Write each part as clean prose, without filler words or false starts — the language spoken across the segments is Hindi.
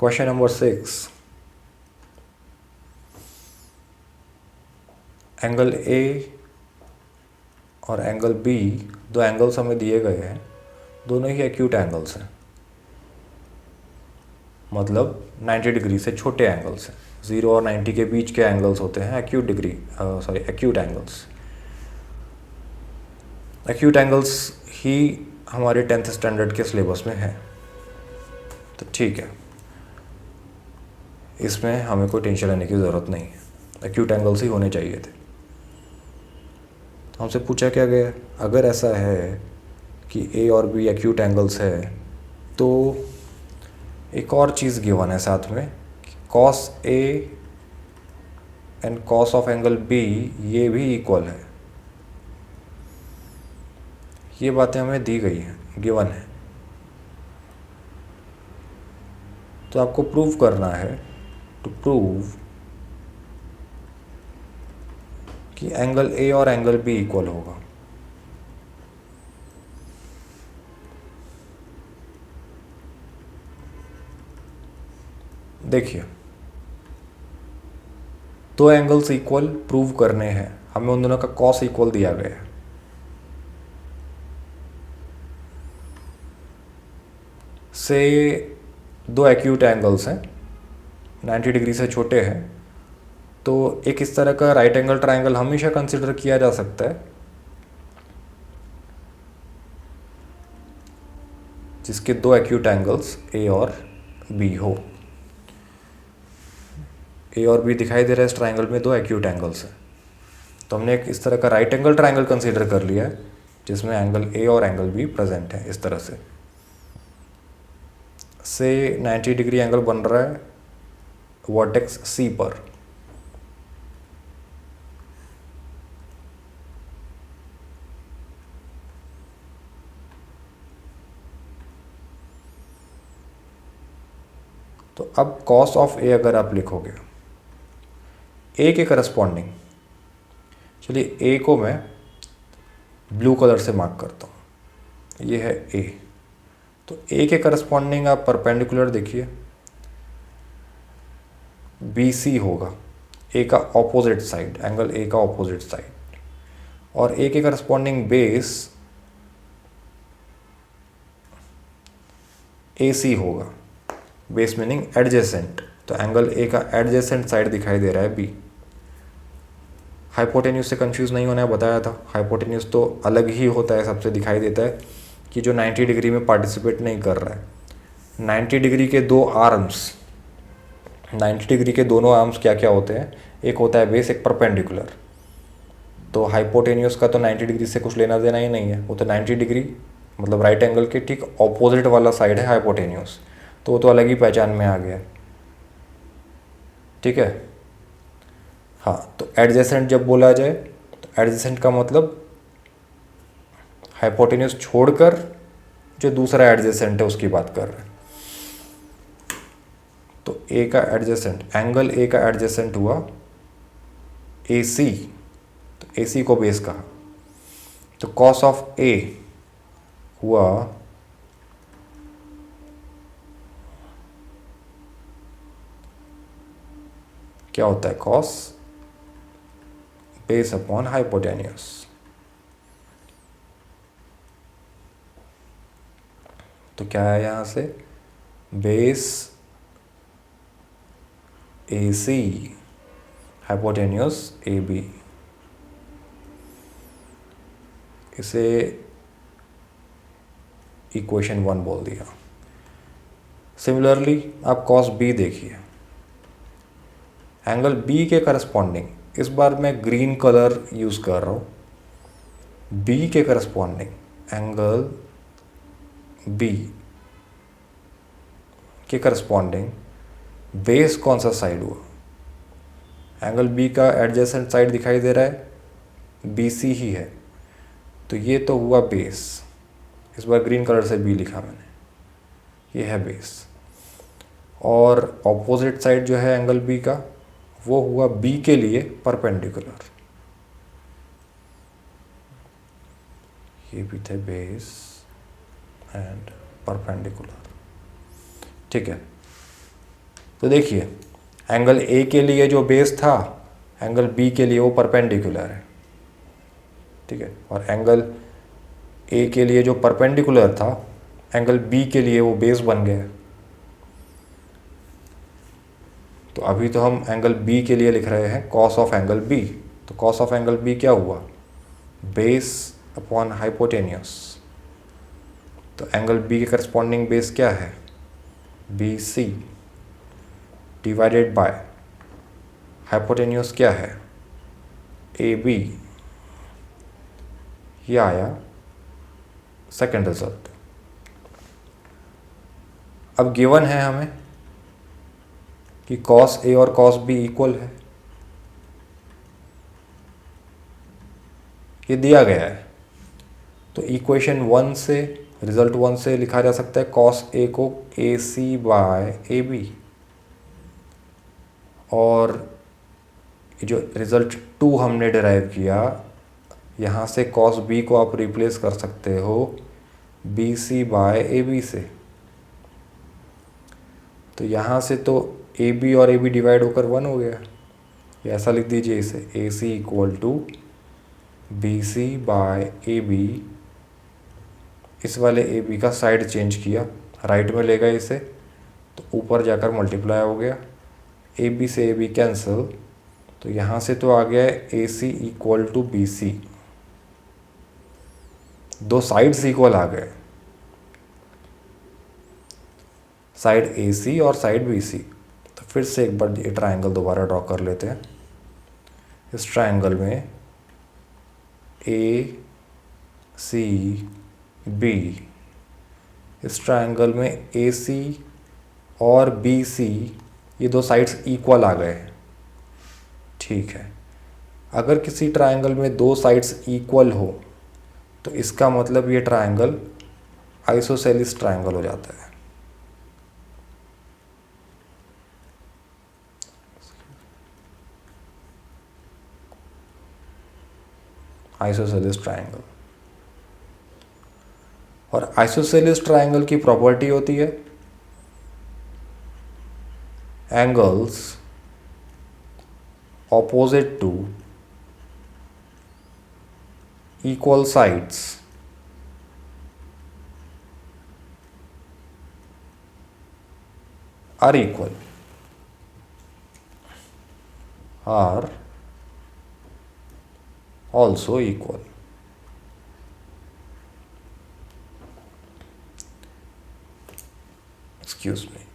क्वेश्चन नंबर 6, एंगल ए और एंगल बी, दो एंगल्स हमें दिए गए हैं, दोनों ही एक्यूट एंगल्स हैं, मतलब 90 डिग्री से छोटे एंगल्स हैं। 0 और 90 के बीच के एंगल्स होते हैं एक्यूट एंगल्स। एक्यूट एंगल्स ही हमारे 10th स्टैंडर्ड के सिलेबस में है, तो ठीक है, इसमें हमें कोई टेंशन लेने की ज़रूरत नहीं है, एक्यूट एंगल्स ही होने चाहिए थे। तो हमसे पूछा क्या गया, अगर ऐसा है कि ए और बी एक्यूट एंगल्स है, तो एक और चीज़ गिवन है साथ में, cos A and cos of angle B ये भी इक्वल है। ये बातें हमें दी गई हैं, गिवन है, तो आपको प्रूव करना है, टू प्रूव कि एंगल ए और एंगल बी इक्वल होगा। देखिए, दो एंगल्स इक्वल प्रूव करने हैं, हमें उन दोनों का कॉस इक्वल दिया गया है। से दो एक्यूट एंगल्स हैं, 90 डिग्री से छोटे हैं, तो एक इस तरह का राइट एंगल ट्रायंगल हमेशा कंसिडर किया जा सकता है, जिसके दो एक्यूट एंगल्स ए और बी हो। ए और बी दिखाई दे रहा है इस ट्रायंगल में, दो एक्यूट एंगल्स हैं, तो हमने एक इस तरह का राइट एंगल ट्रायंगल कंसीडर कर लिया है, जिसमें एंगल ए और एंगल बी प्रेजेंट है। इस तरह से 90 डिग्री एंगल बन रहा है वर्टेक्स सी पर, तो अब कॉस ऑफ ए अगर आप लिखोगे ए के करस्पॉन्डिंग, चलिए ए को मैं ब्लू कलर से मार्क करता हूँ, ये है ए, तो ए के करस्पॉन्डिंग आप परपेंडिकुलर देखिए, बी सी होगा, ए का ऑपोजिट साइड, एंगल ए का ऑपोजिट साइड, और ए के करस्पॉन्डिंग बेस ए सी होगा, बेस मीनिंग एडजेसेंट, तो एंगल ए का एडजेसेंट साइड दिखाई दे रहा है बी। हाइपोटेन्यूज से कंफ्यूज नहीं होना है, बताया था, हाइपोटेन्यूज तो अलग ही होता है, सबसे दिखाई देता है कि जो 90 डिग्री में पार्टिसिपेट नहीं कर रहा है। 90 डिग्री के दो आर्म्स, 90 डिग्री के दोनों आर्म्स क्या क्या होते हैं, एक होता है बेस, एक परपेंडिकुलर, तो हाइपोटेन्यूज का तो 90 डिग्री से कुछ लेना देना ही नहीं है, वो तो 90 डिग्री मतलब राइट एंगल के ठीक ऑपोजिट वाला साइड है हाइपोटेन्यूज, तो वो तो अलग ही पहचान में आ गया, ठीक है। हाँ, तो एडजेसेंट जब बोला जाए, तो एडजेसेंट का मतलब हाइपोटेन्यूज छोड़कर जो दूसरा एडजेसेंट है उसकी बात कर रहे हैं, तो ए का एडजेसेंट, एंगल ए का एडजेसेंट हुआ ए सी, तो ए सी को बेस कहा, तो कॉस ऑफ ए हुआ क्या होता है, कॉस बेस अपॉन हाइपोटेन्यूज, तो क्या है यहाँ से, base A C hypotenuse A B, इसे इक्वेशन 1 बोल दिया। सिमिलरली आप कॉस बी देखिए, एंगल बी के करस्पॉन्डिंग, इस बार मैं ग्रीन कलर यूज़ कर रहा हूँ, बी के करस्पॉन्डिंग एंगल बी के करस्पॉन्डिंग बेस कौन सा साइड हुआ, एंगल बी का एडजेसेंट साइड दिखाई दे रहा है बी सी ही है, तो ये तो हुआ बेस, इस बार ग्रीन कलर से बी लिखा मैंने, ये है बेस, और ऑपोजिट साइड जो है एंगल बी का वो हुआ बी के लिए परपेंडिकुलर, ये भी थे बेस एंड परपेंडिकुलर, ठीक है। तो देखिए एंगल ए के लिए जो बेस था, एंगल बी के लिए वो परपेंडिकुलर है, ठीक है, और एंगल ए के लिए जो परपेंडिकुलर था, एंगल बी के लिए वो बेस बन गया। तो अभी तो हम एंगल बी के लिए लिख रहे हैं कॉस ऑफ एंगल बी, तो कॉस ऑफ एंगल बी क्या हुआ, बेस अपॉन हाइपोटेन्यूस। तो एंगल बी के करस्पॉन्डिंग बेस क्या है, B C, divided by hypotenuse क्या है, ए बी। ये आया सेकेंड रिजल्ट। अब गिवन है हमें कि कॉस ए और कॉस बी इक्वल है, ये दिया गया है। तो इक्वेशन 1 से, रिजल्ट 1 से लिखा जा सकता है कॉस ए को ए सी बाय ए बी, और जो रिजल्ट 2 हमने डिराइव किया, यहाँ से कॉस बी को आप रिप्लेस कर सकते हो बी सी बाय ए बी से। तो यहाँ से तो ए बी और ए बी डिवाइड होकर 1 हो गया, या ऐसा लिख दीजिए इसे, A C equal to B C bye A B. इस वाले ए बी का साइड चेंज किया, राइट में ले गए इसे, तो ऊपर जाकर मल्टीप्लाई हो गया, ए बी से ए बी कैंसिल, तो यहाँ से तो आ गया ए सी इक्वल टू बी सी। दो साइड्स इक्वल आ गए, साइड ए सी और साइड बी सी। तो फिर से एक बार ये ट्रायंगल दोबारा ड्रॉ कर लेते हैं। इस ट्रायंगल में ए सी बी, इस ट्रायंगल में ए सी और बी सी, ये दो साइड्स इक्वल आ गए, ठीक है। अगर किसी ट्रायंगल में दो साइड्स इक्वल हो तो इसका मतलब ये ट्रायंगल आइसोसेलिस ट्रायंगल हो जाता है। आइसोसेलिस ट्रायंगल, और आइसोसेलिस ट्रायंगल की प्रॉपर्टी होती है angles opposite to equal sides are equal, are also equal। Excuse me।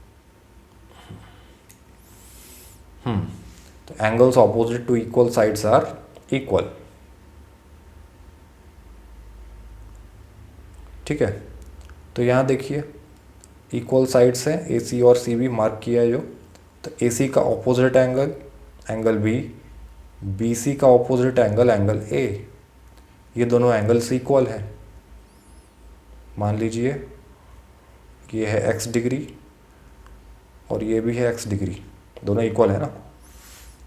तो angles opposite to equal sides are equal, ठीक है। तो यहाँ देखिए इक्वल साइड्स हैं, ए सी और सी बी मार्क किया है जो। तो ए सी का opposite angle angle B, B C का ऑपोजिट एंगल एंगल ए, ये दोनों एंगल्स इक्वल हैं। मान लीजिए कि ये है x डिग्री और ये भी है x डिग्री, दोनों इक्वल है ना।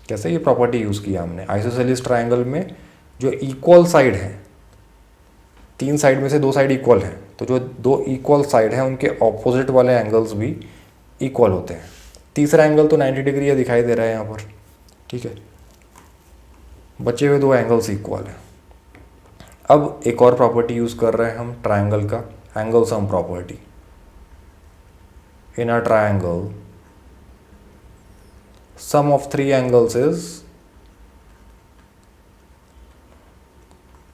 कैसे ये प्रॉपर्टी यूज़ किया हमने, आइसोसेलिस ट्रायंगल में जो इक्वल साइड है, तीन साइड में से दो साइड इक्वल हैं, तो जो दो इक्वल साइड हैं उनके ऑपोजिट वाले एंगल्स भी इक्वल होते हैं। तीसरा एंगल तो 90 डिग्री है, दिखाई दे रहा है यहाँ पर, ठीक है। बचे हुए दो एंगल्स इक्वल हैं। अब एक और प्रॉपर्टी यूज़ कर रहे हैं हम ट्रायंगल का, angle sum property. In a triangle sum of three angles is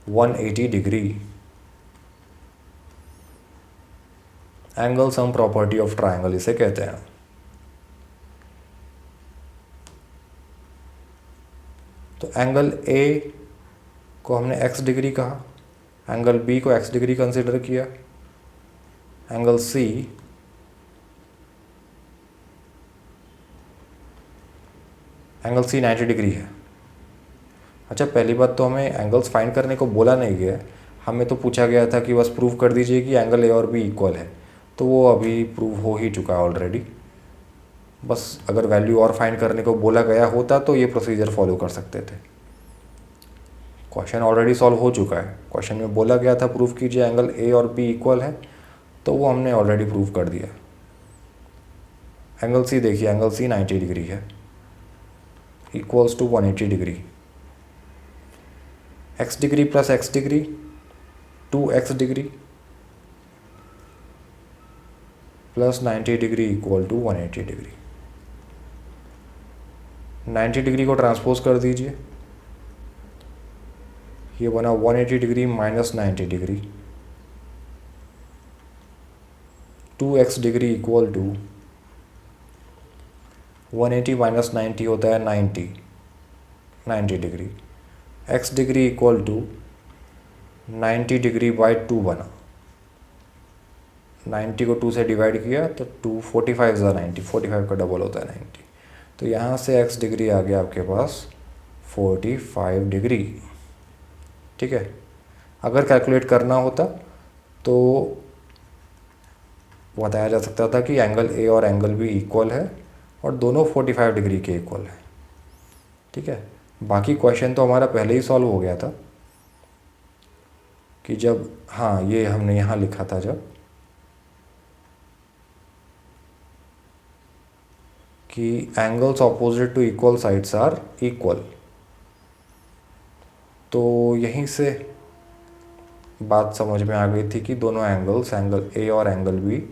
180 degree. Angle sum property of triangle इसे कहते हैं। तो एंगल ए को हमने x डिग्री कहा, एंगल बी को x डिग्री कंसिडर किया, angle C angle C 90 degree है। अच्छा, पहली बात तो हमें एंगल्स फाइंड करने को बोला नहीं गया, हमें तो पूछा गया था कि बस प्रूव कर दीजिए कि एंगल ए और बी इक्वल है, तो वो अभी प्रूव हो ही चुका है ऑलरेडी। बस अगर वैल्यू और फाइंड करने को बोला गया होता तो ये प्रोसीजर फॉलो कर सकते थे। क्वेश्चन ऑलरेडी सॉल्व हो चुका है, क्वेश्चन में बोला गया था प्रूव कीजिए एंगल ए और बी इक्वल है, तो वो हमने ऑलरेडी प्रूव कर दिया। एंगल सी देखिए, एंगल सी 90 डिग्री है, equals to 180 degree. X degree plus X degree 2x degree plus 90 degree equal to 180 degree. 90 degree को ट्रांसपोज कर दीजिए, ये बना 180 degree minus 90 degree, 2x degree equal to 180 minus 90 होता है 90 degree. x degree equal to 90 degree by 2 बना, 90 को 2 से डिवाइड किया तो 2 45 ज़ा 90, 45 का डबल होता है 90। तो यहाँ से x डिग्री आ गया आपके पास 45 डिग्री। ठीक है, अगर कैलकुलेट करना होता तो बताया जा सकता था कि एंगल ए और एंगल बी इक्वल है और दोनों 45 डिग्री के इक्वल है। ठीक है, बाकी क्वेश्चन तो हमारा पहले ही सॉल्व हो गया था कि जब, हाँ ये हमने यहाँ लिखा था जब कि angles opposite to equal sides are equal, तो यहीं से बात समझ में आ गई थी कि दोनों एंगल्स, एंगल ए और एंगल बी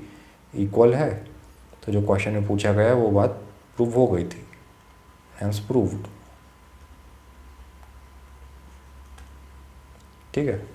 इक्वल है। तो जो क्वेश्चन में पूछा गया वो बात प्रूव हो गई थी, हेंस प्रूव्ड। ठीक है।